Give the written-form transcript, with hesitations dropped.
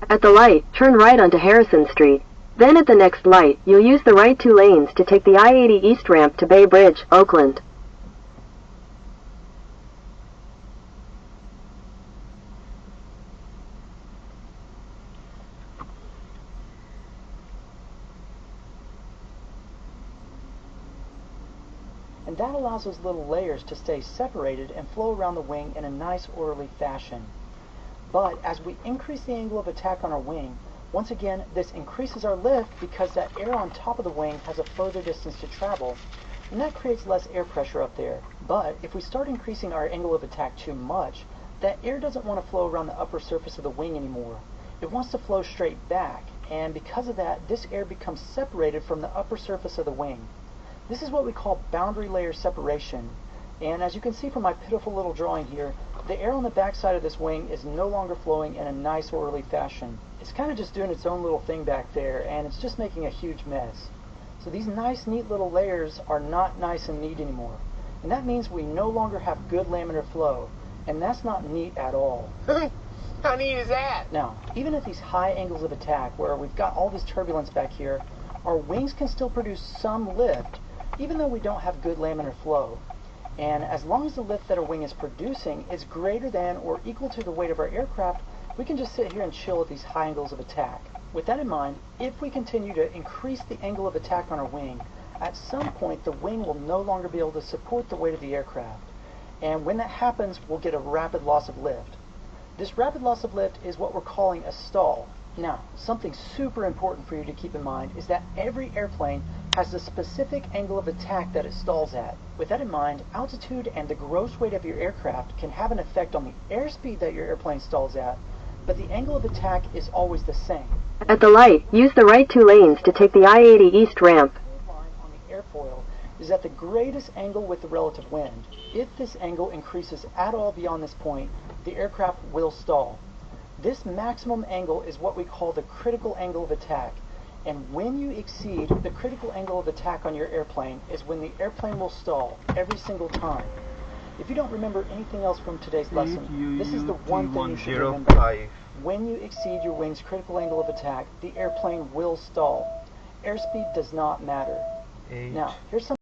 At the light, turn right onto Harrison Street. Then at the next light, you'll use the right 2 lanes to take the I-80 East ramp to Bay Bridge, Oakland. And that allows those little layers to stay separated and flow around the wing in a nice orderly fashion. But as we increase the angle of attack on our wing, once again this increases our lift because that air on top of the wing has a further distance to travel, and that creates less air pressure up there. But if we start increasing our angle of attack too much, that air doesn't want to flow around the upper surface of the wing anymore. It wants to flow straight back, and because of that, this air becomes separated from the upper surface of the wing. This is what we call boundary layer separation, and as you can see from my pitiful little drawing here, the air on the back side of this wing is no longer flowing in a nice orderly fashion. It's kind of just doing its own little thing back there, and it's just making a huge mess. So these nice neat little layers are not nice and neat anymore, and that means we no longer have good laminar flow, and that's not neat at all. How neat is that? Now, even at these high angles of attack where we've got all this turbulence back here, our wings can still produce some lift, even though we don't have good laminar flow. And as long as the lift that our wing is producing is greater than or equal to the weight of our aircraft, we can just sit here and chill at these high angles of attack. With that in mind, if we continue to increase the angle of attack on our wing, at some point the wing will no longer be able to support the weight of the aircraft. And when that happens, we'll get a rapid loss of lift. This rapid loss of lift is what we're calling a stall. Now, something super important for you to keep in mind is that every airplane has a specific angle of attack that it stalls at. With that in mind, altitude and the gross weight of your aircraft can have an effect on the airspeed that your airplane stalls at, but the angle of attack is always the same. At the light, use the right 2 lanes to take the I-80 East ramp. The line on the airfoil is at the greatest angle with the relative wind. If this angle increases at all beyond this point, the aircraft will stall. This maximum angle is what we call the critical angle of attack, and when you exceed the critical angle of attack on your airplane is when the airplane will stall every single time. If you don't remember anything else from today's lesson, this is the one thing you should remember. When you exceed your wing's critical angle of attack, the airplane will stall. Airspeed does not matter. Now, here's some